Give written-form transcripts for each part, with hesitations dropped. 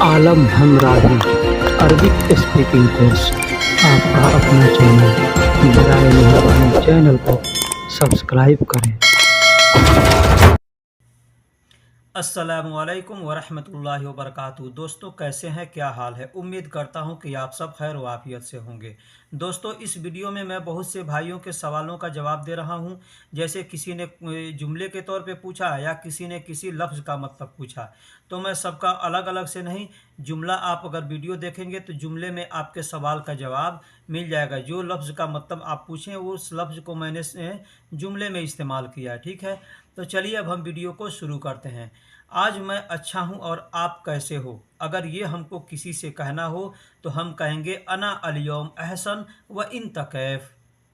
आलम हमराही Arabic speaking course आपका अपना channel. बराए मेहरबानी चैनल को सब्सक्राइब करें। अस्सलामुअलैकुम वरहमतुल्लाहि वबरकातुहू। दोस्तों, कैसे हैं, क्या हाल है? उम्मीद करता हूं कि आप सब खैर वाफियत से होंगे। दोस्तों, इस वीडियो में मैं बहुत से भाइयों के सवालों का जवाब दे रहा हूं। जैसे किसी ने जुमले के तौर पे पूछा या किसी ने किसी लफ्ज़ का मतलब पूछा, तो मैं सबका अलग अलग से नहीं, जुमला आप अगर वीडियो देखेंगे तो जुमले में आपके सवाल का जवाब मिल जाएगा। जो लफ्ज़ का मतलब आप पूछें उस लफ्ज़ को मैंने जुमले में इस्तेमाल किया है। ठीक है, तो चलिए अब हम वीडियो को शुरू करते हैं। आज मैं अच्छा हूँ और आप कैसे हो? अगर ये हमको किसी से कहना हो तो हम कहेंगे अना अल-यौम अहसन व इंत कैफ।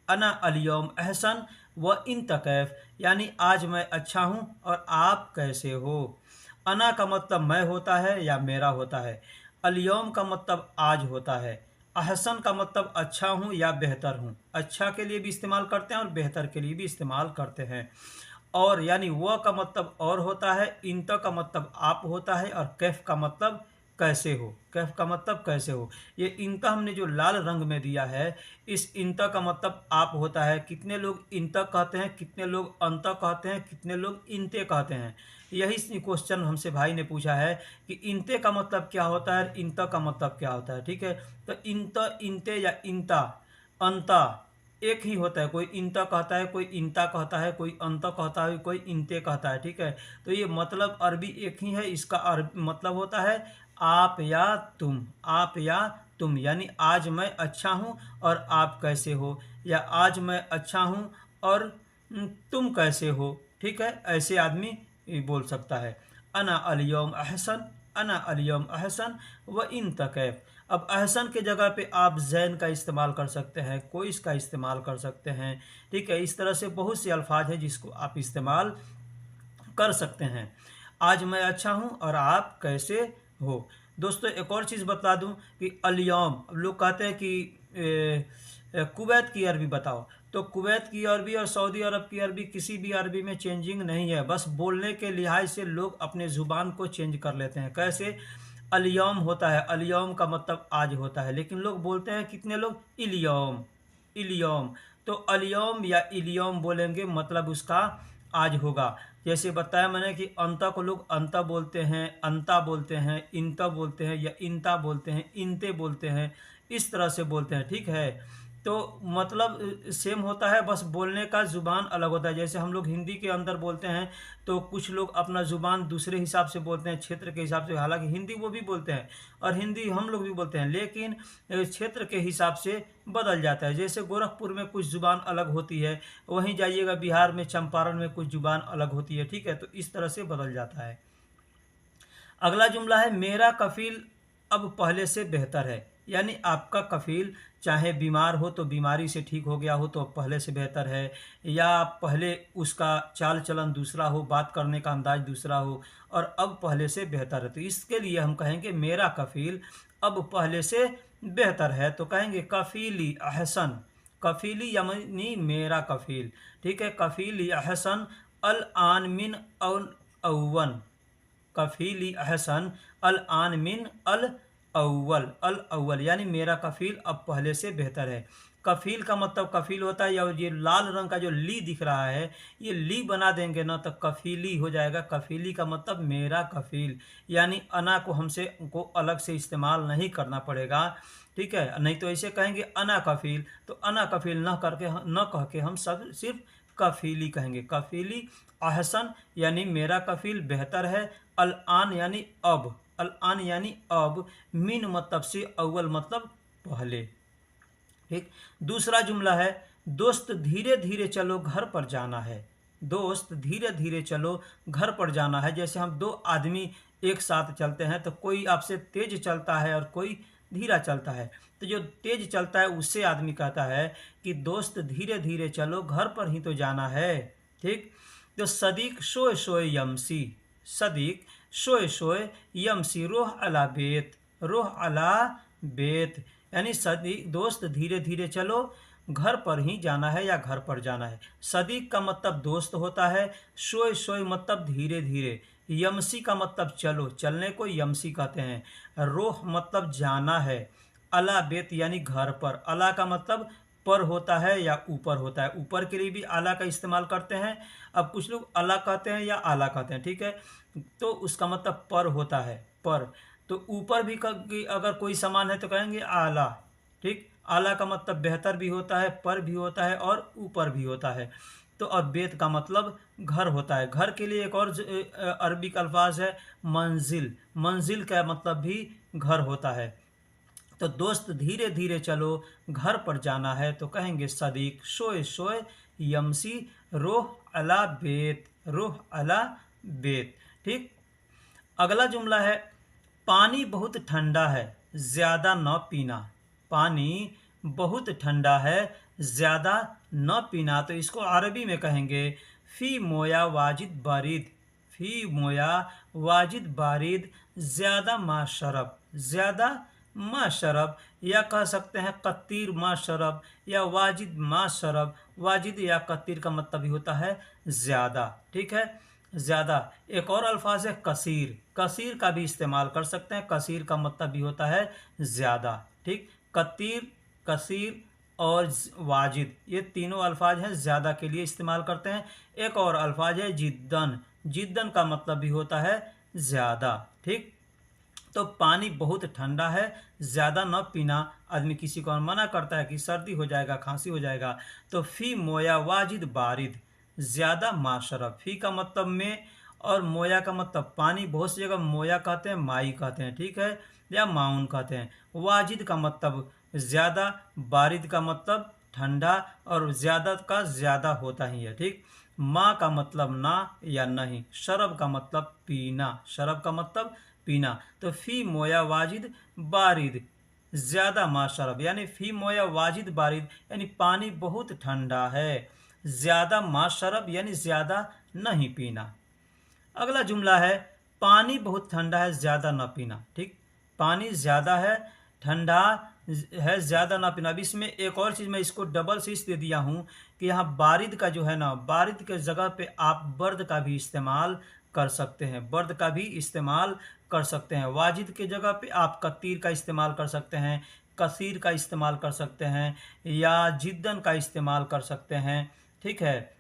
अना अल-यौम अहसन व इंत कैफ, यानी आज मैं अच्छा हूँ और आप कैसे हो। अना का मतलब मैं होता है या मेरा होता है। अल-यौम का मतलब आज होता है। अहसन का मतलब अच्छा हूँ या बेहतर हूँ। अच्छा के लिए भी इस्तेमाल करते हैं और बेहतर के लिए भी इस्तेमाल करते हैं। और यानी वह का मतलब और होता है, इंत का मतलब आप होता है, और कैफ का मतलब कैसे हो। कैफ का मतलब कैसे हो। ये इंत हमने जो लाल रंग में दिया है, इस इंत का मतलब आप होता है। कितने लोग इंत कहते हैं, कितने लोग अंत कहते हैं, कितने लोग इंते कहते हैं। यही क्वेश्चन हमसे भाई ने पूछा है कि इंते का मतलब क्या होता है, इंत का मतलब क्या होता है। ठीक है, तो इंत, इंते या इंता, अंता एक ही होता है। कोई इंता कहता है, कोई इंता कहता है, कोई अंत कहता है, कोई इंते कहता है। ठीक है, तो ये मतलब अरबी एक ही है। इसका मतलब होता है आप या तुम। आप या तुम, यानी आज मैं अच्छा हूँ और आप कैसे हो, या आज मैं अच्छा हूँ और तुम कैसे हो। ठीक है, ऐसे आदमी बोल सकता है। अना अल-यौम अहसन, अना अल-यौम अहसन व इंत कैफ। अब अहसन के जगह पे आप जैन का इस्तेमाल कर सकते हैं, कोइस का इस्तेमाल कर सकते हैं। ठीक है, इस तरह से बहुत से अल्फाज हैं जिसको आप इस्तेमाल कर सकते हैं। आज मैं अच्छा हूँ और आप कैसे हो। दोस्तों, एक और चीज़ बता दूं कि अल-यौम, लोग कहते हैं कि कुवैत की अरबी बताओ, तो कुवैत की अरबी और सऊदी अरब की अरबी किसी भी अरबी में चेंजिंग नहीं है। बस बोलने के लिहाज से लोग अपने ज़ुबान को चेंज कर लेते हैं। कैसे? अल-यौम होता है, अल-यौम का मतलब आज होता है, लेकिन लोग बोलते हैं, कितने लोग, इल-यौम, इल-यौम। तो अल-यौम या इल-यौम बोलेंगे, मतलब उसका आज होगा। जैसे बताया मैंने कि अंता को लोग अंता बोलते हैं, अंता बोलते हैं, इंता बोलते हैं, या इंता बोलते हैं, इंते बोलते हैं, इस तरह से बोलते हैं। ठीक है, तो मतलब सेम होता है, बस बोलने का ज़ुबान अलग होता है। जैसे हम लोग हिंदी के अंदर बोलते हैं तो कुछ लोग अपना ज़ुबान दूसरे हिसाब से बोलते हैं, क्षेत्र के हिसाब से। हालांकि हिंदी वो भी बोलते हैं और हिंदी हम लोग भी बोलते हैं, लेकिन क्षेत्र के हिसाब से बदल जाता है। जैसे गोरखपुर में कुछ ज़ुबान अलग होती है, वहीं जाइएगा बिहार में, चंपारण में कुछ ज़ुबान अलग होती है। ठीक है, तो इस तरह से बदल जाता है। अगला जुमला है, मेरा कफील अब पहले से बेहतर है। यानी आपका कफील चाहे बीमार हो तो बीमारी से ठीक हो गया हो तो अब पहले से बेहतर है, या पहले उसका चाल चलन दूसरा हो, बात करने का अंदाज दूसरा हो, और अब पहले से बेहतर है। तो इसके लिए हम कहेंगे मेरा कफील अब पहले से बेहतर है, तो कहेंगे कफीली अहसन। कफीली यानी मेरा कफील। ठीक है, कफीली अहसन अल आन मिन अवन। कफीली अहसन अल आन मिन अल अव्वल। अल अव्वल यानी मेरा कफील अब पहले से बेहतर है। कफील का मतलब कफील होता है, या ये लाल रंग का जो ली दिख रहा है, ये ली बना देंगे ना तो कफीली हो जाएगा। कफीली का मतलब मेरा कफील, यानी अना को हमसे को अलग से इस्तेमाल नहीं करना पड़ेगा। ठीक है, नहीं तो ऐसे कहेंगे अना कफील, तो अना कफील न कह के हम सब सिर्फ कफीली कहेंगे। कफीली अहसन यानी मेरा कफील बेहतर है। अल आन यानी अब, अल आन यानी अब, मिन मतलब से, अव्वल मतलब पहले। ठीक, दूसरा जुमला है, दोस्त धीरे धीरे चलो घर पर जाना है। दोस्त धीरे धीरे चलो घर पर जाना है। जैसे हम दो आदमी एक साथ चलते हैं तो कोई आपसे तेज चलता है और कोई धीरा चलता है, तो जो तेज चलता है उससे आदमी कहता है कि दोस्त धीरे धीरे चलो घर पर ही तो जाना है। ठीक, तो सदीक शोए शोए यमसी, सदीक शोए शोए यमसी रोह अला बेत, रोह अला बेत, यानी सदी दोस्त धीरे धीरे चलो घर पर ही जाना है या घर पर जाना है। सदीक का मतलब दोस्त होता है। शोय शोय मतलब धीरे धीरे। यमसी का मतलब चलो, चलने को यमसी कहते हैं। रोह मतलब जाना है। अला बेत यानी घर पर। अला का मतलब पर होता है या ऊपर होता है। ऊपर के लिए भी आला का इस्तेमाल करते हैं। अब कुछ लोग अला कहते हैं या आला कहते हैं, ठीक है। तो उसका मतलब पर होता है, पर। तो ऊपर भी अगर कोई सामान है तो कहेंगे आला, ठीक। आला का मतलब बेहतर भी होता है, पर भी होता है और ऊपर भी होता है। तो अब बेत का मतलब घर होता है। घर के लिए एक और अरबिक अल्फाज है मंजिल। मंजिल का मतलब भी घर होता है। तो दोस्त धीरे धीरे चलो, घर पर जाना है तो कहेंगे सदीक शोए शोए यमसी रोह अला बेत, रोह अला बेत, ठीक। अगला जुमला है पानी बहुत ठंडा है, ज़्यादा न पीना। पानी बहुत ठंडा है, ज़्यादा न पीना। तो इसको अरबी में कहेंगे फ़ी मोया वाजिद बारिद। फ़ी मोया वाजिद बारिद, ज़्यादा मा शरब, ज़्यादा मा शरब। या कह सकते हैं कत्तीर मा शरब या वाजिद मा शरब। वाजिद या कत्तीर का मतलब भी होता है ज़्यादा, ठीक है, ज़्यादा। एक और अल्फाज है कसीर। कसीर का भी इस्तेमाल कर सकते हैं। कसीर का मतलब भी होता है ज़्यादा, ठीक। कत्तीर, कसीर और वाजिद, ये तीनों अल्फाज हैं ज़्यादा के लिए इस्तेमाल करते हैं। एक और अल्फाज है जिद्दन। जिद्दन का मतलब भी होता है ज़्यादा, ठीक। तो पानी बहुत ठंडा है, ज़्यादा न पीना। आदमी किसी को मना करता है कि सर्दी हो जाएगा, खांसी हो जाएगा, तो फ़ी मोया वाजिद बारिद, ज़्यादा माशरब। फ़ी का मतलब में और मोया का मतलब पानी। बहुत सी जगह मोया कहते हैं, माई कहते हैं, ठीक है, या माउन कहते हैं। वाजिद का मतलब ज़्यादा, बारिद का मतलब ठंडा, और ज़्यादा का ज़्यादा होता ही है, ठीक। माँ का मतलब ना या नहीं। शरब का मतलब पीना। शरब का मतलब पीना। तो फ़ी मोया वाजिद बारिद, ज़्यादा मा शरब, यानी फ़ी मोया वाजिद बारिद यानी पानी बहुत ठंडा है, ज़्यादा मा शरब यानी ज़्यादा नहीं पीना। अगला जुमला है पानी बहुत ठंडा है, ज़्यादा ना पीना, ठीक। पानी ज़्यादा है, ठंडा है, ज़्यादा ना पीना। अब इसमें एक और चीज़ मैं इसको डबल से इस दे दिया हूँ कि यहाँ बारिद का जो है ना, बारिद के जगह पे आप बर्द का भी इस्तेमाल कर सकते हैं। बर्द का भी इस्तेमाल कर सकते हैं। वाजिद के जगह पे आप कत्तीर का इस्तेमाल कर सकते हैं, कसीर का इस्तेमाल कर सकते हैं, या जिद्दन का इस्तेमाल कर सकते हैं, ठीक है।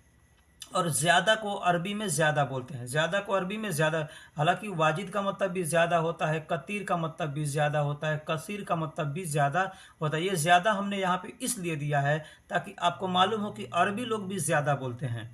और ज़्यादा को अरबी में ज़्यादा बोलते हैं। ज़्यादा को अरबी में ज़्यादा, हालांकि वाजिद का मतलब भी ज़्यादा होता है, कतीर का मतलब भी ज़्यादा होता है, कसीर का मतलब भी ज़्यादा होता है। ये ज़्यादा हमने यहाँ पे इसलिए दिया है ताकि आपको मालूम हो कि अरबी लोग भी ज़्यादा बोलते हैं।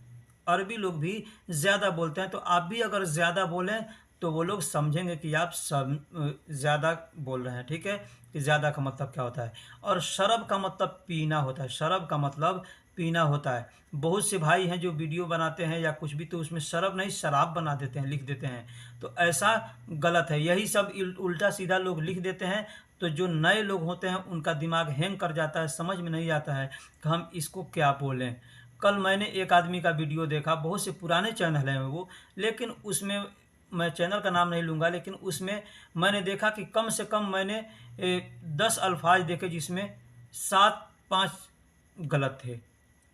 अरबी लोग भी ज़्यादा बोलते हैं। तो आप भी अगर ज़्यादा बोलें तो वो लोग समझेंगे कि आप सब ज़्यादा बोल रहे हैं, ठीक है, कि ज़्यादा का मतलब क्या होता है। और शरब का मतलब पीना होता है। शरब का मतलब पीना होता है। बहुत से भाई हैं जो वीडियो बनाते हैं या कुछ भी, तो उसमें शरब नहीं शराब बना देते हैं, लिख देते हैं। तो ऐसा गलत है। यही सब उल्टा सीधा लोग लिख देते हैं। तो जो नए लोग होते हैं उनका दिमाग हैंग कर जाता है, समझ में नहीं आता है कि हम इसको क्या बोलें। कल मैंने एक आदमी का वीडियो देखा, बहुत से पुराने चैनल हैं वो, लेकिन उसमें मैं चैनल का नाम नहीं लूँगा, लेकिन उसमें मैंने देखा कि कम से कम मैंने 10 अल्फाज देखे जिसमें 7-5 गलत थे,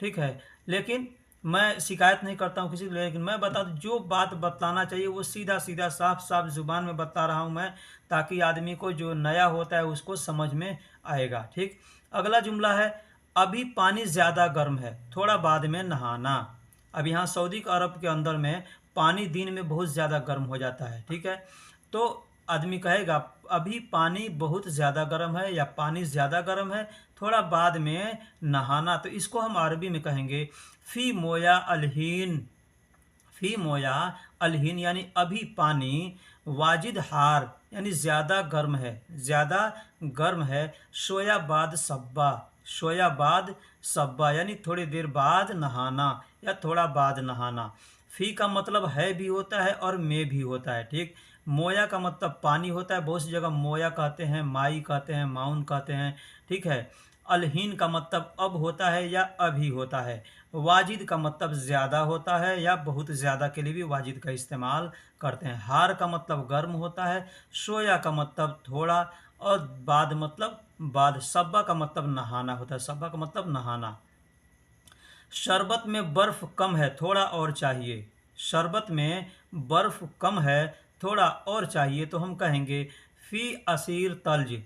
ठीक है। लेकिन मैं शिकायत नहीं करता हूँ किसी को, लेकिन मैं बता दूँ जो बात बताना चाहिए वो सीधा सीधा साफ साफ ज़ुबान में बता रहा हूँ मैं, ताकि आदमी को जो नया होता है उसको समझ में आएगा, ठीक। अगला जुमला है अभी पानी ज़्यादा गर्म है, थोड़ा बाद में नहाना। अब यहाँ सऊदी अरब के अंदर में पानी दिन में बहुत ज़्यादा गर्म हो जाता है, ठीक है। तो आदमी कहेगा अभी पानी बहुत ज़्यादा गर्म है या पानी ज़्यादा गर्म है, थोड़ा बाद में नहाना। तो इसको हम अरबी में कहेंगे फ़ी मोया अलहीन। फ़ी मोया अलहीन यानी अभी पानी, वाजिद हार यानी ज़्यादा गर्म है, ज़्यादा गर्म है। शोया बाद सब्बा, शोया बाद सब्बा यानी थोड़ी देर बाद नहाना या थोड़ा बाद नहाना। फ़ी का मतलब है भी होता है और में भी होता है, ठीक। मोया का मतलब पानी होता है। बहुत सी जगह मोया कहते हैं, माई कहते हैं, माउन कहते हैं, ठीक है। अलहीन का मतलब अब होता है या अभी होता है। वाजिद का मतलब ज़्यादा होता है या बहुत ज़्यादा के लिए भी वाजिद का इस्तेमाल करते हैं। हार का मतलब गर्म होता है। शोया का मतलब थोड़ा, और बाद मतलब बाद। सब्बा का मतलब नहाना होता है, सब्बा का मतलब नहाना। शरबत में बर्फ कम है, थोड़ा और चाहिए। शरबत में बर्फ कम है, थोड़ा और चाहिए, तो हम कहेंगे फी असीर तल्ज।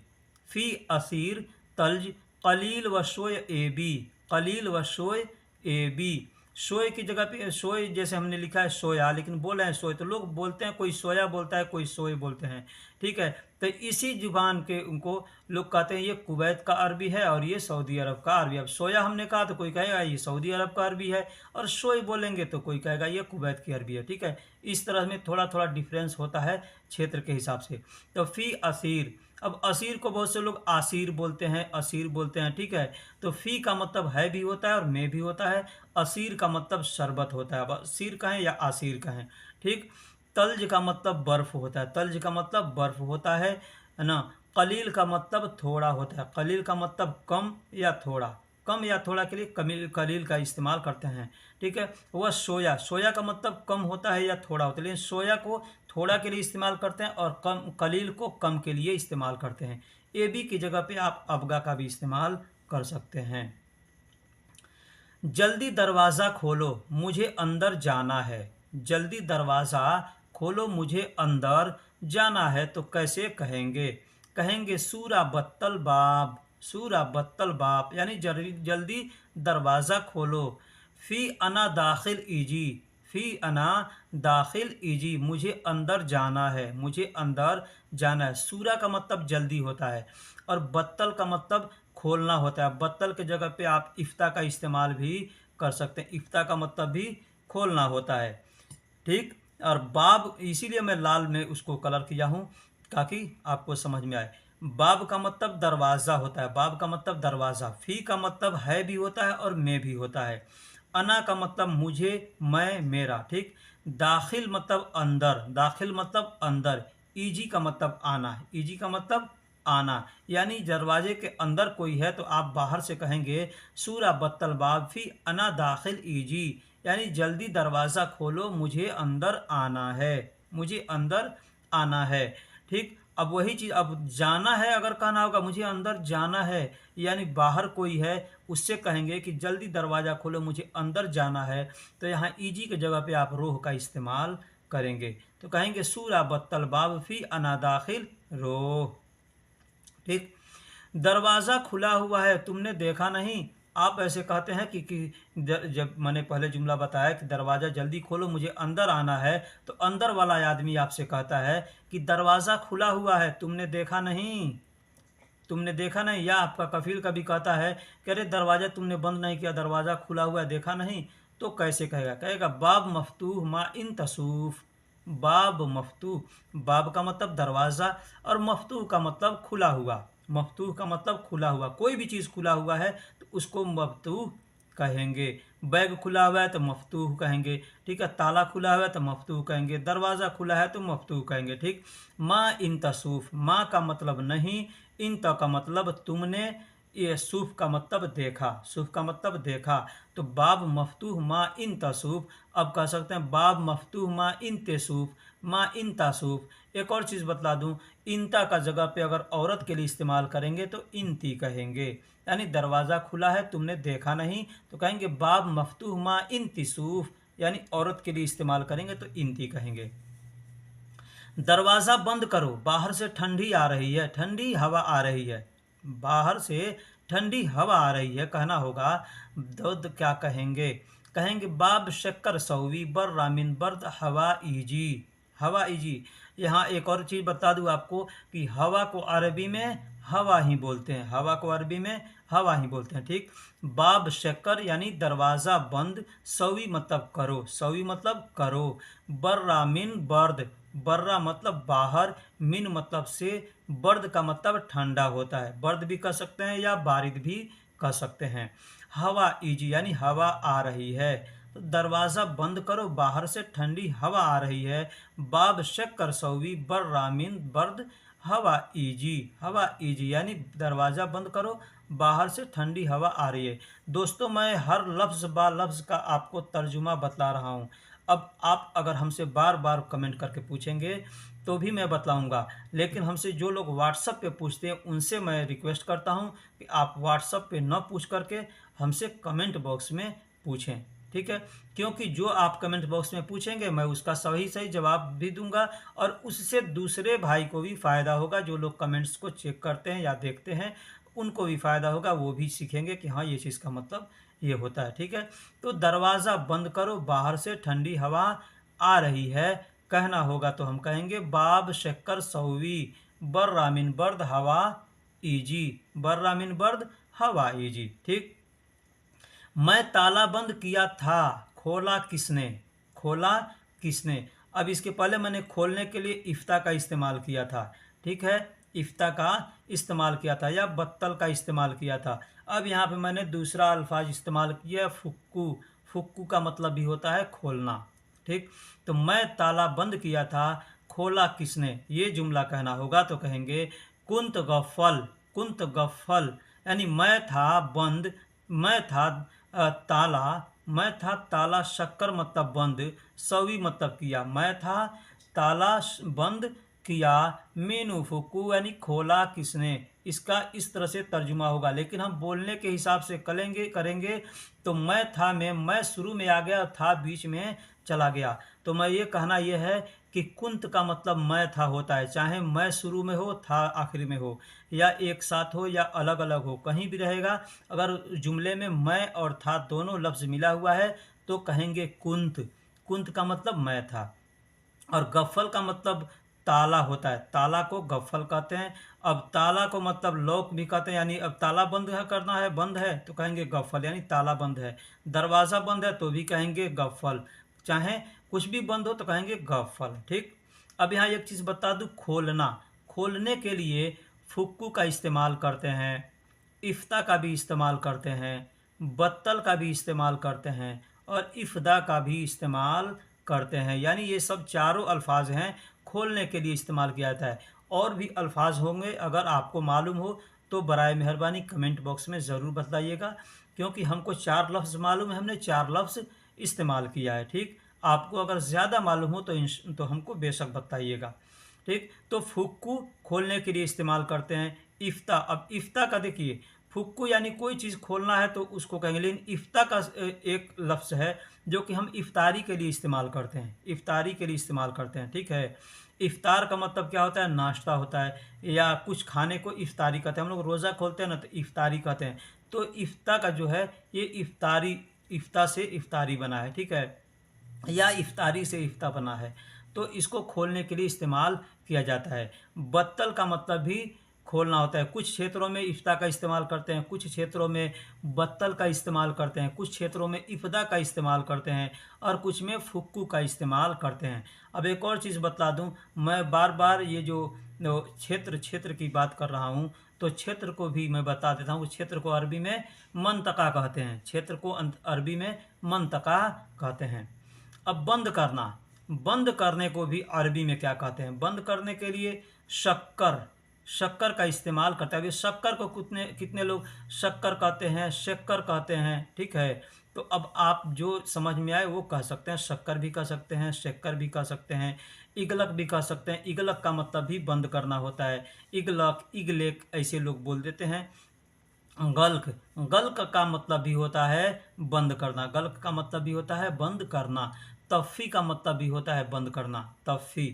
फी असीर तल्ज कलील व शोय ए बी। कलील व शोय ए बी। शोय की जगह पे शोय जैसे हमने लिखा है सोया, लेकिन बोल रहे हैं सोय, तो लोग बोलते हैं, कोई सोया बोलता है, कोई सोय बोलते हैं। ठीक है, तो इसी जुबान के उनको लोग कहते हैं ये कुवैत का अरबी है और ये सऊदी अरब का अरबी। अब सोया हमने कहा तो कोई कहेगा ये सऊदी अरब का अरबी है, और शोय बोलेंगे तो कोई कहेगा ये कुवैत की अरबी है। ठीक है, इस तरह में थोड़ा थोड़ा डिफरेंस होता है क्षेत्र के हिसाब से। तो फ़ी असीर, अब असीर को बहुत से लोग आसीर बोलते हैं, असीर बोलते हैं। ठीक है, तो फ़ी का मतलब है भी होता है और में भी होता है। असीर का मतलब शरबत होता है। अब असीर कहें या आसीर कहें। ठीक, तल्ज का मतलब बर्फ़ होता है, तल्ज का मतलब बर्फ़ होता है ना। कलील का मतलब थोड़ा होता है, कलील का मतलब कम या थोड़ा। कम या थोड़ा के लिए कमील कलील का इस्तेमाल करते हैं। ठीक है, वह सोया, सोया का मतलब कम होता है या थोड़ा होता है, लेकिन सोया को थोड़ा के लिए इस्तेमाल करते हैं और कम कलील को कम के लिए इस्तेमाल करते हैं। ए बी की जगह पे आप अबगा का भी इस्तेमाल कर सकते हैं। जल्दी दरवाज़ा खोलो, मुझे अंदर जाना है। जल्दी दरवाज़ा खोलो, मुझे अंदर जाना है, तो कैसे कहेंगे? कहेंगे सूरा बत्तल बाब। सूरा बत्तल बाब यानी जल्दी जल्दी दरवाज़ा खोलो। फ़ी अना दाखिल ईजी। फ़ी अना दाखिल ईजी, मुझे अंदर जाना है, मुझे अंदर जाना है। सूरा का मतलब जल्दी होता है और बत्तल का मतलब खोलना होता है। बत्तल के जगह पे आप इफ्ता का इस्तेमाल भी कर सकते हैं, इफ्ता का मतलब भी खोलना होता है। ठीक, और बाब इसीलिए मैं लाल में उसको कलर किया हूँ ताकि आपको समझ में आए। बाब का मतलब दरवाज़ा होता है, बाब का मतलब दरवाज़ा। फ़ी का मतलब है भी होता है और में भी होता है। अना का मतलब मुझे, मैं, मेरा। ठीक, दाखिल मतलब अंदर, दाखिल मतलब अंदर। ईजी का मतलब आना, ईजी का मतलब आना, यानी दरवाजे के अंदर कोई है तो आप बाहर से कहेंगे सूरा बत्तल बाब फ़ी अना दाखिल ईजी, यानी जल्दी दरवाज़ा खोलो, मुझे अंदर आना है, मुझे अंदर आना है। ठीक, अब वही चीज़, अब जाना है अगर कहना होगा मुझे अंदर जाना है, यानी बाहर कोई है, उससे कहेंगे कि जल्दी दरवाज़ा खोलो, मुझे अंदर जाना है, तो यहाँ ईजी की जगह पे आप रोह का इस्तेमाल करेंगे, तो कहेंगे सूरा बत्तल बाब फ़ी अना दाखिल रोह। ठीक, दरवाज़ा खुला हुआ है, तुमने देखा नहीं। आप ऐसे कहते हैं कि जब मैंने पहले जुमला बताया कि दरवाज़ा जल्दी खोलो, मुझे अंदर आना है, तो अंदर वाला आदमी आपसे कहता है कि दरवाज़ा खुला हुआ है, तुमने देखा नहीं, तुमने देखा नहीं। या आपका कफील कभी कहता है कि अरे दरवाज़ा तुमने बंद नहीं किया, दरवाज़ा खुला हुआ है, देखा नहीं, तो कैसे कहेगा? कहेगा बाब मफ्तूह मा इन तसूफ। बाब मफ्तूह, बाब का मतलब दरवाज़ा और मफ्तूह का मतलब खुला हुआ। मफ्तूह का मतलब खुला हुआ, कोई भी चीज़ खुला हुआ है तो उसको मफ्तूह कहेंगे। बैग खुला हुआ है तो मफ्तूह कहेंगे। ठीक है, ताला खुला हुआ है तो मफ्तूह कहेंगे, दरवाज़ा खुला है तो मफ्तूह कहेंगे। ठीक, माँ इन तसूफ, माँ का मतलब नहीं, इन त का मतलब तुमने, ये सूफ का मतलब देखा, सूफ का मतलब देखा, तो बाब मफ्तूह माँ इन तसूफ। अब कह सकते हैं बाब मफ्तूह माँ इन तेसूफ, माँ इन तासूफ। एक और चीज़ बतला दूँ, इंता का जगह पे अगर औरत के लिए इस्तेमाल करेंगे तो इंती कहेंगे, यानी दरवाज़ा खुला है तुमने देखा नहीं, तो कहेंगे बाब मफ्तूह माँ इन तिसूफ, यानी औरत के लिए इस्तेमाल करेंगे तो इंती कहेंगे। दरवाज़ा बंद करो, बाहर से ठंडी आ रही है, ठंडी हवा आ रही है, बाहर से ठंडी हवा आ रही है कहना होगा। तो क्या कहेंगे? कहेंगे बाब शक्कर सौवी बर रामिन बर्द हवा ईजी। हवा ईजी, यहाँ एक और चीज़ बता दूँ आपको कि हवा को अरबी में हवा ही बोलते हैं, हवा को अरबी में हवा ही बोलते हैं। ठीक, बाब शक्कर यानी दरवाज़ा बंद, सवी मतलब करो, सवी मतलब करो, बर्रा मिन बर्द, बर्रा मतलब बाहर, मिन मतलब से, बर्द का मतलब ठंडा होता है, बर्द भी कह सकते हैं या बारिद भी कह सकते हैं। हवा ईजी यानी हवा आ रही है, तो दरवाज़ा बंद करो, बाहर से ठंडी हवा आ रही है। बाब शक्कर सौवी बर रामिन बर्द हवा ईजी, हवा ईजी यानी दरवाज़ा बंद करो, बाहर से ठंडी हवा आ रही है। दोस्तों, मैं हर लफ्ज़ बा लफ्ज़ का आपको तर्जुमा बतला रहा हूँ। अब आप अगर हमसे बार बार कमेंट करके पूछेंगे तो भी मैं बतलाऊंगा, लेकिन हमसे जो लोग व्हाट्सएप पे पूछते हैं उनसे मैं रिक्वेस्ट करता हूं कि आप व्हाट्सएप पे न पूछ करके हमसे कमेंट बॉक्स में पूछें, ठीक है। क्योंकि जो आप कमेंट बॉक्स में पूछेंगे मैं उसका सही सही जवाब भी दूंगा और उससे दूसरे भाई को भी फ़ायदा होगा। जो लोग कमेंट्स को चेक करते हैं या देखते हैं उनको भी फ़ायदा होगा, वो भी सीखेंगे कि हाँ ये चीज़ का मतलब ये होता है, ठीक है। तो दरवाज़ा बंद करो, बाहर से ठंडी हवा आ रही है, कहना होगा तो हम कहेंगे बाब शक्कर सौवी, बर्रामिन बर्द हवा ईजी, बर्रामिन बर्द हवा ईजी, ठीक। मैं ताला बंद किया था, खोला किसने, खोला किसने। अब इसके पहले मैंने खोलने के लिए इफ्ता का इस्तेमाल किया था, ठीक है, इफ्ता का इस्तेमाल किया था या बत्तल का इस्तेमाल किया था। अब यहाँ पे मैंने दूसरा अल्फाज इस्तेमाल किया, फुक्कू। फुक्कू का मतलब भी होता है खोलना, ठीक। तो मैं ताला बंद किया था, खोला किसने, ये जुमला कहना होगा तो कहेंगे कुंत गफल, कुंत गफल, यानी मैं था बंद, मैं था ताला, मैं था ताला, शक्कर मतलब बंद, सवी मतलब किया, मैं था ताला बंद किया, मीनू फुकू यानी खोला किसने। इसका इस तरह से तर्जुमा होगा, लेकिन हम बोलने के हिसाब से करेंगे तो मैं था में मैं शुरू में आ गया, था बीच में चला गया। तो मैं ये कहना यह है कि कुंत का मतलब मैं था होता है, चाहे मैं शुरू में हो था आखिरी में हो, या एक साथ हो या अलग अलग हो, कहीं भी रहेगा। अगर जुमले में मैं और था दोनों लफ्ज़ मिला हुआ है तो कहेंगे कुंत। कुंत का मतलब मैं था। और गफ़ल का मतलब ताला होता है, ताला को गफ़ल कहते हैं। अब ताला को मतलब लॉक भी कहते हैं, यानी अब ताला बंद है करना है, बंद है तो कहेंगे गफ़ल, यानी ताला बंद है। दरवाज़ा बंद है तो भी कहेंगे गफ़ल, चाहे कुछ भी बंद हो तो कहेंगे गफ़ल, ठीक। अब यहाँ एक चीज़ बता दूँ, खोलना, खोलने के लिए फुक्कू का इस्तेमाल करते हैं, इफ्ता का भी इस्तेमाल करते हैं, बत्तल का भी इस्तेमाल करते हैं और इफ़दा का भी इस्तेमाल करते हैं। यानी ये सब चारों अल्फाज हैं खोलने के लिए इस्तेमाल किया जाता है। और भी अल्फाज होंगे, अगर आपको मालूम हो तो बराए मेहरबानी कमेंट बॉक्स में ज़रूर बताइएगा, क्योंकि हमको 4 लफ्ज़ मालूम है, हमने 4 लफ्ज़ इस्तेमाल किया है, ठीक। आपको अगर ज़्यादा मालूम हो तो हमको बेशक बताइएगा, ठीक। तो फुक्कू खोलने के लिए इस्तेमाल करते हैं। इफ्ता, अब इफ्ता का देखिए, फुक्कू यानी कोई चीज़ खोलना है तो उसको कहेंगे, लेकिन इफ्ता का एक लफ्ज़ है जो कि हम इफ्तारी के लिए इस्तेमाल करते हैं, इफ्तारी के लिए इस्तेमाल करते हैं, ठीक है। इफ्तार का मतलब क्या होता है, नाश्ता होता है, या कुछ खाने को इफ्तारी कहते हैं। हम लोग रोज़ा खोलते हैं ना तो इफ्तारी कहते हैं। तो इफ्ता का जो है ये इफ्तारी, इफ्ता से इफ्तारी बना है, ठीक है, या इफ्तारी से इफ्ता बना है, तो इसको खोलने के लिए इस्तेमाल किया जाता है। बत्तल का मतलब भी खोलना होता है। कुछ क्षेत्रों में इफ्ता का इस्तेमाल करते हैं, कुछ क्षेत्रों में बत्तल का इस्तेमाल करते हैं, कुछ क्षेत्रों में इफ़दा का इस्तेमाल करते हैं और कुछ में फुक्कू का इस्तेमाल करते हैं। अब एक और चीज़ बता दूं, मैं बार बार ये जो क्षेत्र की बात कर रहा हूं, तो क्षेत्र को भी मैं बता देता हूं। क्षेत्र को अरबी में मंतका कहते हैं, क्षेत्र को अरबी में मंतका कहते हैं। अब बंद करना, बंद करने को भी अरबी में क्या कहते हैं, बंद करने के लिए शक्कर, शक्कर का इस्तेमाल करते हैं। अभी शक्कर को कितने कितने लोग शक्कर कहते हैं, शक्कर कहते हैं, ठीक है। तो अब आप जो समझ में आए वो कह सकते हैं, शक्कर भी कह सकते हैं, शक्कर भी कह सकते हैं, इगलक भी कह सकते हैं। इगलक का मतलब भी बंद करना होता है, इगलक, इगलेक ऐसे लोग बोल देते हैं। गल्क, गल्क का मतलब भी होता है बंद करना, गल्क का मतलब भी होता है बंद करना। तफ़ी का मतलब भी होता है बंद करना, तफ़ी,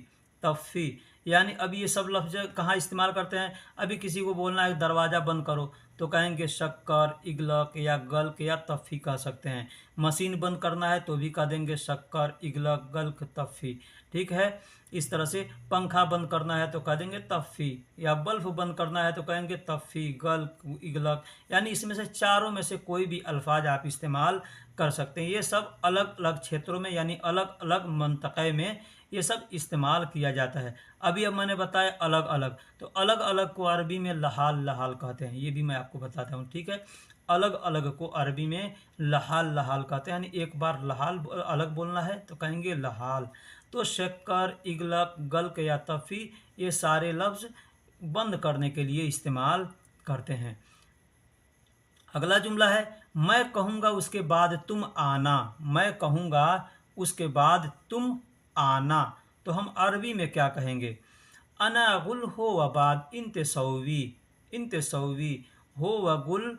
तफ़ी। यानी अब ये सब लफ्ज़ कहाँ इस्तेमाल करते हैं, अभी किसी को बोलना है दरवाज़ा बंद करो तो कहेंगे शक्कर, इगलक या गल्क या तफ़ी कह सकते हैं। मशीन बंद करना है तो भी कह देंगे शक्कर, इगलक, गल्क, तफ़ी, ठीक है। इस तरह से पंखा बंद करना है तो कह देंगे तफ़ी, या बल्ब बंद करना है तो कहेंगे तफ़ी, गल्क, इगलक। यानी इसमें से चारों में से कोई भी अल्फाज आप इस्तेमाल कर सकते हैं। ये सब अलग अलग क्षेत्रों में यानी अलग अलग मंतक़े में ये सब इस्तेमाल किया जाता है। अभी अब मैंने बताया अलग अलग, तो अलग अलग को अरबी में लहाल, लहाल कहते हैं, ये भी मैं आपको बताता हूँ, ठीक है। अलग अलग को अरबी में लहाल, लहाल कहते हैं, यानी एक बार लहाल अलग बोलना है तो कहेंगे लहाल। तो शक्कर, इगलक, गल्क या तफ़ी ये सारे लफ्ज़ बंद करने के लिए इस्तेमाल करते हैं। अगला जुमला है, मैं कहूँगा उसके बाद तुम आना, मैं कहूँगा उसके बाद तुम आना, तो हम अरबी में क्या कहेंगे? अना गुल हो व बाद इंत सौवी हो व गुल,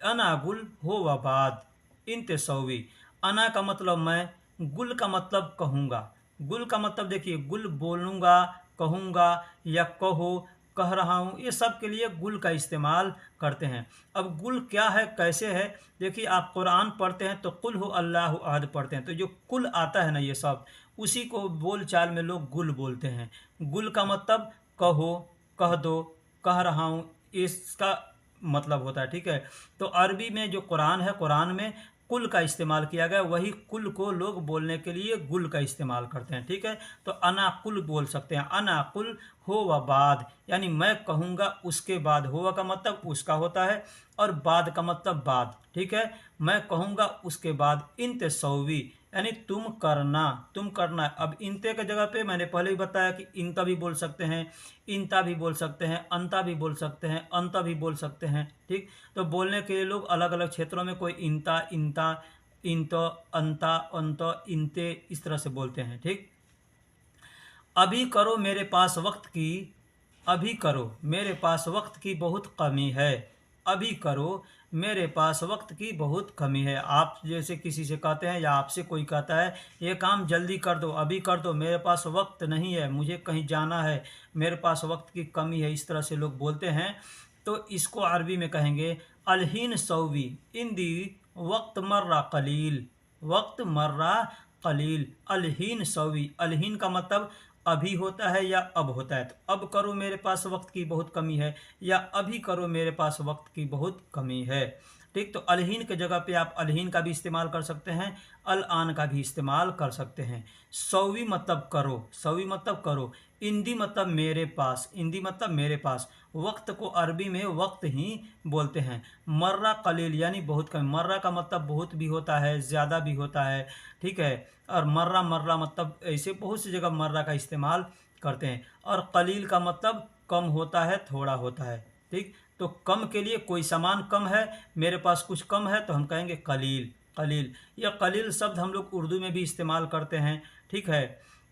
अना गुल हो व बाद इंत सौवी। अना का मतलब मैं, गुल का मतलब कहूँगा। गुल का मतलब देखिए, गुल बोलूँगा, कहूँगा या कहो, कह रहा हूँ, ये सब के लिए गुल का इस्तेमाल करते हैं। अब गुल क्या है, कैसे है? देखिए, आप कुरान पढ़ते हैं तो कुल हो अल्लाह अहद पढ़ते हैं, तो जो कुल आता है ना ये सब, उसी को बोल चाल में लोग गुल बोलते हैं। गुल का मतलब कहो, कह दो, कह रहा हूँ, इसका मतलब होता है। ठीक है, तो अरबी में जो कुरान है, कुरान में कुल का इस्तेमाल किया गया, वही कुल को लोग बोलने के लिए गुल का इस्तेमाल करते हैं। ठीक है, तो अना कुल बोल सकते हैं। अना कुल हो व बाद, यानी मैं कहूँगा उसके बाद। हो का मतलब उसका होता है और बाद का मतलब बाद। ठीक है, मैं कहूँगा उसके बाद इंत सौवी, यानी तुम करना, तुम करना। अब इंते के जगह पे मैंने पहले ही बताया कि इंता भी बोल सकते हैं, इंता भी बोल सकते हैं, अंता भी बोल सकते हैं, अंता भी बोल सकते हैं। ठीक, तो बोलने के लिए लोग अलग अलग क्षेत्रों में कोई इंता, इंता, इंतो, अंता, अंतो, इंते, इस तरह से बोलते हैं। ठीक, अभी करो मेरे पास वक्त की, अभी करो मेरे पास वक्त की बहुत कमी है। अभी करो मेरे पास वक्त की बहुत कमी है। आप जैसे किसी से कहते हैं या आपसे कोई कहता है ये काम जल्दी कर दो, अभी कर दो, मेरे पास वक्त नहीं है, मुझे कहीं जाना है, मेरे पास वक्त की कमी है, इस तरह से लोग बोलते हैं। तो इसको अरबी में कहेंगे अलहीन सौवी इन दी वक्त मर्रा कलील, वक्त मर्रा कलील। अलहीन सौवी, अलहीन का मतलब अभी होता है या अब होता है। तो अब करो मेरे पास वक्त की बहुत कमी है, या अभी करो मेरे पास वक्त की बहुत कमी है। ठीक, तो अलहीन के जगह पे आप अलहीन का भी इस्तेमाल कर सकते हैं, अल आन का भी इस्तेमाल कर सकते हैं। सौवी मतलब करो, सौवी मतलब करो। इंदी मतलब मेरे पास, इंदी मतलब मेरे पास। वक्त को अरबी में वक्त ही बोलते हैं। मर्रा कलील यानी बहुत कम। मर्रा का मतलब बहुत भी होता है, ज़्यादा भी होता है। ठीक है, और मर्रा, मर्रा मतलब ऐसे बहुत सी जगह मर्रा का इस्तेमाल करते हैं। और कलील का मतलब कम होता है, थोड़ा होता है। ठीक, तो कम के लिए कोई सामान कम है, मेरे पास कुछ कम है, तो हम कहेंगे कलील, कलील। यह कलील शब्द हम लोग उर्दू में भी इस्तेमाल करते हैं। ठीक है,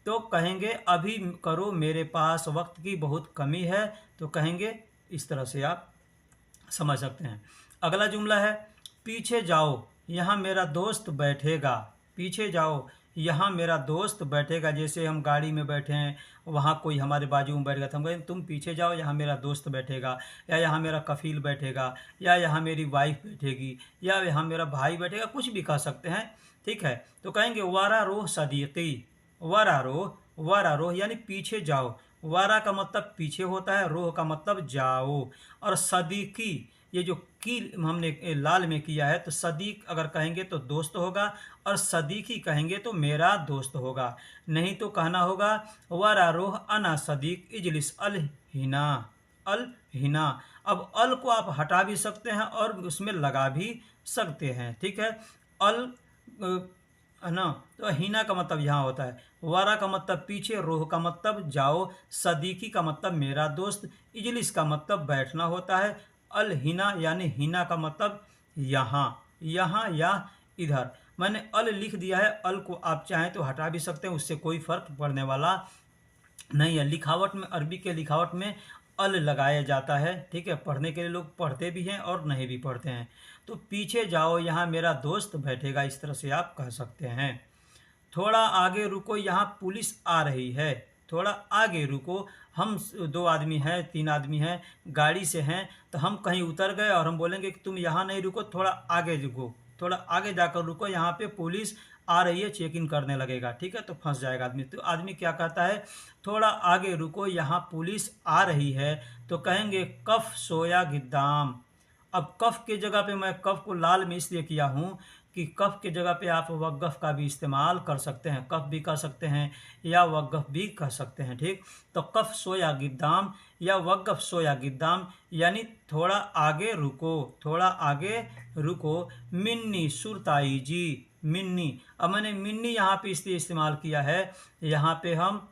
तो कहेंगे अभी करो मेरे पास वक्त की बहुत कमी है, तो कहेंगे इस तरह से आप समझ सकते हैं। अगला जुमला है पीछे जाओ यहाँ मेरा दोस्त बैठेगा। पीछे जाओ यहाँ मेरा दोस्त बैठेगा। जैसे हम गाड़ी में बैठे हैं, वहाँ कोई हमारे बाजू में बैठ गया, तो हम कहें तुम पीछे जाओ यहाँ मेरा दोस्त बैठेगा, या यहाँ मेरा कफील बैठेगा, या यहाँ मेरी वाइफ बैठेगी, या यहाँ मेरा भाई बैठेगा, कुछ भी कह सकते हैं। ठीक है, तो कहेंगे वारा रोह सदीक़ी, वारा रोह, वारा रोह यानी पीछे जाओ। वारा का मतलब पीछे होता है, रोह का मतलब जाओ। और सदीकी, ये जो की हमने लाल में किया है, तो सदीक अगर कहेंगे तो दोस्त होगा, और सदीकी कहेंगे तो मेरा दोस्त होगा। नहीं तो कहना होगा वरा रोह अना सदीक इजलिस अल हिना, अल हिना। अब अल को आप हटा भी सकते हैं और उसमें लगा भी सकते हैं। ठीक है, अल है ना, तो हिना का मतलब यहाँ होता है। वारा का मतलब पीछे, रोह का मतलब जाओ, सदीकी का मतलब मेरा दोस्त, इजलिस का मतलब बैठना होता है, अल हिना यानी हिना का मतलब यहाँ, यहाँ या इधर। मैंने अल लिख दिया है, अल को आप चाहें तो हटा भी सकते हैं, उससे कोई फर्क पड़ने वाला नहीं है। लिखावट में, अरबी के लिखावट में अल लगाया जाता है। ठीक है, पढ़ने के लिए लोग पढ़ते भी हैं और नहीं भी पढ़ते हैं। तो पीछे जाओ यहाँ मेरा दोस्त बैठेगा, इस तरह से आप कह सकते हैं। थोड़ा आगे रुको यहाँ पुलिस आ रही है। थोड़ा आगे रुको, हम दो आदमी हैं, तीन आदमी हैं, गाड़ी से हैं, तो हम कहीं उतर गए और हम बोलेंगे कि तुम यहाँ नहीं रुको, थोड़ा आगे रुको, थोड़ा आगे जाकर रुको, यहाँ पे पुलिस आ रही है, चेक इन करने लगेगा। ठीक है, तो फंस जाएगा आदमी। तो आदमी क्या कहता है, थोड़ा आगे रुको यहाँ पुलिस आ रही है, तो कहेंगे कफ सोया गिद्दाम। अब कफ के जगह पे मैं कफ को लाल में इसलिए किया हूँ कि कफ के जगह पे आप वक़्फ़ का भी इस्तेमाल कर सकते हैं, कफ भी कर सकते हैं या वक़्फ़ भी कह सकते हैं। ठीक, तो कफ सोया गिद्दाम या वक़्फ़ सोया गिद्दाम यानी थोड़ा आगे रुको, थोड़ा आगे रुको। मिन्नी सुरताई जी, मिन्नी। अब मैंने मिन्नी यहाँ पे इसलिए इस्तेमाल किया है, यहाँ पे हम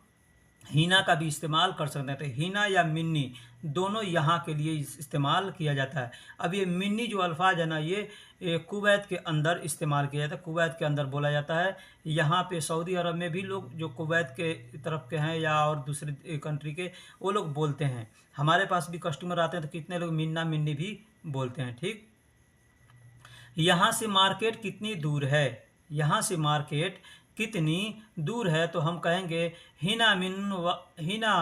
हीना का भी इस्तेमाल कर सकते हैं। तो हीना या मिन्नी दोनों यहाँ के लिए इस्तेमाल किया जाता है। अब ये मिन्नी जो अल्फाज है ना, ये कुवैत के अंदर इस्तेमाल किया जाता है, कुवैत के अंदर बोला जाता है। यहाँ पे सऊदी अरब में भी लोग जो कुवैत के तरफ के हैं या और दूसरे कंट्री के, वो लोग बोलते हैं। हमारे पास भी कस्टमर आते हैं तो कितने लोग मिन्ना मिन्नी भी बोलते हैं। ठीक, यहाँ से मार्केट कितनी दूर है, यहाँ से मार्केट कितनी दूर है, तो हम कहेंगे हिना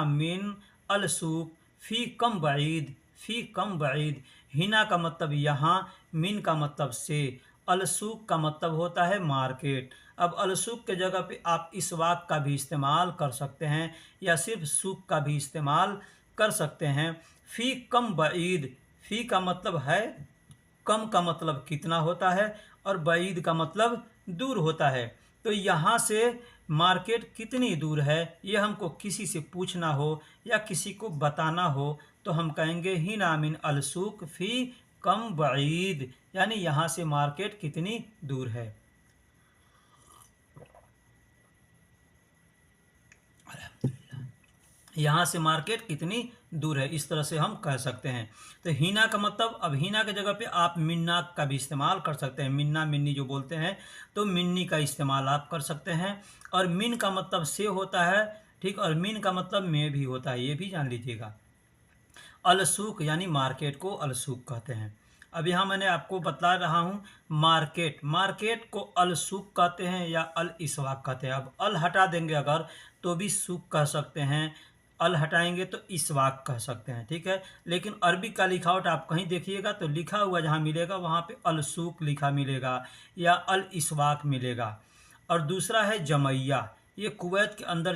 मिन अलसूक फ़ी कम बईद, फ़ी कम बईद। हिना का मतलब यहाँ, मिन का मतलब से, अलसूक का मतलब होता है मार्केट। अब अलसूक के जगह पे आप इसवाक का भी इस्तेमाल कर सकते हैं या सिर्फ सूक का भी इस्तेमाल कर सकते हैं। फ़ी कम बईद, फ़ी का मतलब है, कम का मतलब कितना होता है, और बईद का मतलब दूर होता है। तो यहाँ से मार्केट कितनी दूर है, ये हमको किसी से पूछना हो या किसी को बताना हो तो हम कहेंगे हिना मिन अलसूक फ़ी कम बईद, यानी यहाँ से मार्केट कितनी दूर है। यहाँ से मार्केट कितनी दूर है, इस तरह से हम कह सकते हैं। तो हीना का मतलब, अब हीना के जगह पे आप मिन्ना का भी इस्तेमाल कर सकते हैं। मिन्ना मिन्नी जो बोलते हैं तो मिन्नी का इस्तेमाल आप कर सकते हैं। और मिन का मतलब से होता है, ठीक, और मिन का मतलब में भी होता है, ये भी जान लीजिएगा। अलसूक यानी मार्केट को अलसूक कहते हैं। अब यहाँ मैंने आपको बता रहा हूँ मार्केट, मार्केट को अलसूक कहते हैं या अल इसवाक कहते हैं। अब अल हटा देंगे अगर तो भी सूक कह सकते हैं, अल हटाएंगे तो इसवाक कह सकते हैं। ठीक है, लेकिन अरबी का लिखावट आप कहीं देखिएगा तो लिखा हुआ जहाँ मिलेगा वहाँ पे अलसूक लिखा मिलेगा या अल इसवाक मिलेगा। और दूसरा है जमैया, ये कुवैत के अंदर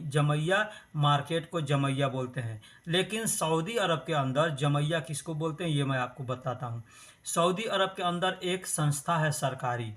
जमैया, मार्केट को जमैया बोलते हैं। लेकिन सऊदी अरब के अंदर जमैया किसको बोलते हैं ये मैं आपको बताता हूँ। सऊदी अरब के अंदर एक संस्था है सरकारी,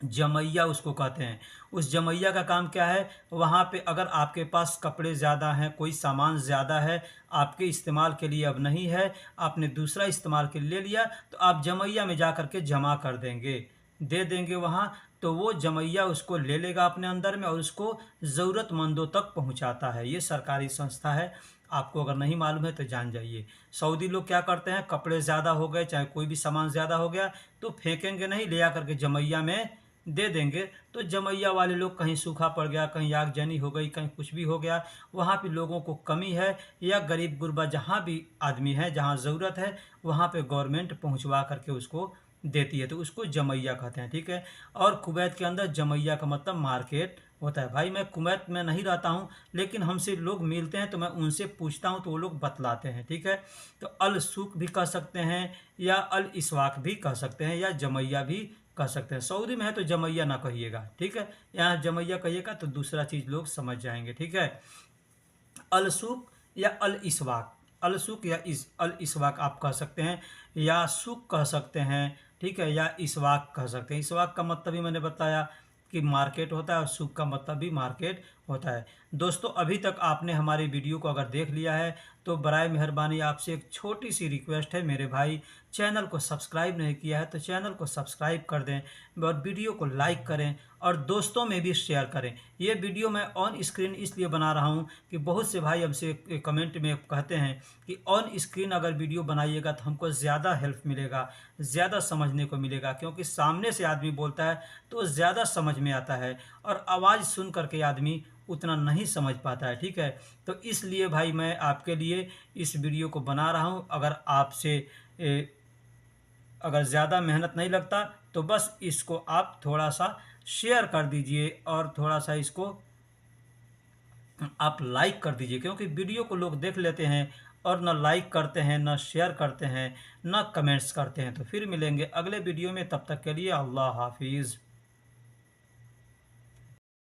जमैया उसको कहते हैं। उस जमैया का काम क्या है, वहाँ पे अगर आपके पास कपड़े ज़्यादा हैं, कोई सामान ज़्यादा है, आपके इस्तेमाल के लिए अब नहीं है, आपने दूसरा इस्तेमाल के लिए ले लिया, तो आप जमैया में जा कर के जमा कर देंगे, दे देंगे वहाँ, तो वो जमैया उसको ले लेगा अपने अंदर में और उसको ज़रूरतमंदों तक पहुँचाता है। ये सरकारी संस्था है, आपको अगर नहीं मालूम है तो जान जाइए। सऊदी लोग क्या करते हैं, कपड़े ज़्यादा हो गए, चाहे कोई भी सामान ज़्यादा हो गया तो फेंकेंगे नहीं, ले आकर के जमैया में दे देंगे। तो जमैया वाले लोग, कहीं सूखा पड़ गया, कहीं आगजनी हो गई, कहीं कुछ भी हो गया, वहाँ पे लोगों को कमी है या गरीब गुरबा जहाँ भी आदमी है, जहाँ ज़रूरत है, वहाँ पे गवर्नमेंट पहुँचवा करके उसको देती है, तो उसको जमैया कहते हैं। ठीक है, और कुवैत के अंदर जमैया का मतलब मार्केट होता है। भाई मैं कुवैत में नहीं रहता हूँ, लेकिन हमसे लोग मिलते हैं तो मैं उनसे पूछता हूँ तो वो लोग बतलाते हैं। ठीक है, तो अल सूक भी कह सकते हैं या अल इसवाक भी कह सकते हैं या जमैया भी कह सकते हैं। सऊदी में है तो जमैया ना कहिएगा, ठीक है, यहाँ जमैया कहिएगा तो दूसरा चीज़ लोग समझ जाएंगे। ठीक है, अलसूक या अल इसवाक, अलसूक या अल इसवाक आप कह सकते हैं या सूक कह सकते हैं। ठीक है, या इसवाक कह सकते हैं। इसवाक का मतलब भी मैंने बताया कि मार्केट होता है और सूक का मतलब भी मार्केट होता है। दोस्तों अभी तक आपने हमारी वीडियो को अगर देख लिया है तो बराए मेहरबानी आपसे एक छोटी सी रिक्वेस्ट है मेरे भाई, चैनल को सब्सक्राइब नहीं किया है तो चैनल को सब्सक्राइब कर दें और वीडियो को लाइक करें और दोस्तों में भी शेयर करें। ये वीडियो मैं ऑन स्क्रीन इसलिए बना रहा हूँ कि बहुत से भाई हमसे कमेंट में कहते हैं कि ऑन स्क्रीन अगर वीडियो बनाइएगा तो हमको ज़्यादा हेल्प मिलेगा, ज़्यादा समझने को मिलेगा, क्योंकि सामने से आदमी बोलता है तो ज़्यादा समझ में आता है और आवाज़ सुन करके आदमी उतना नहीं समझ पाता है। ठीक है, तो इसलिए भाई मैं आपके लिए इस वीडियो को बना रहा हूँ। अगर आपसे अगर ज़्यादा मेहनत नहीं लगता तो बस इसको आप थोड़ा सा शेयर कर दीजिए और थोड़ा सा इसको आप लाइक कर दीजिए, क्योंकि वीडियो को लोग देख लेते हैं और ना लाइक करते हैं, ना शेयर करते हैं, ना कमेंट्स करते हैं। तो फिर मिलेंगे अगले वीडियो में, तब तक के लिए अल्लाह हाफिज़।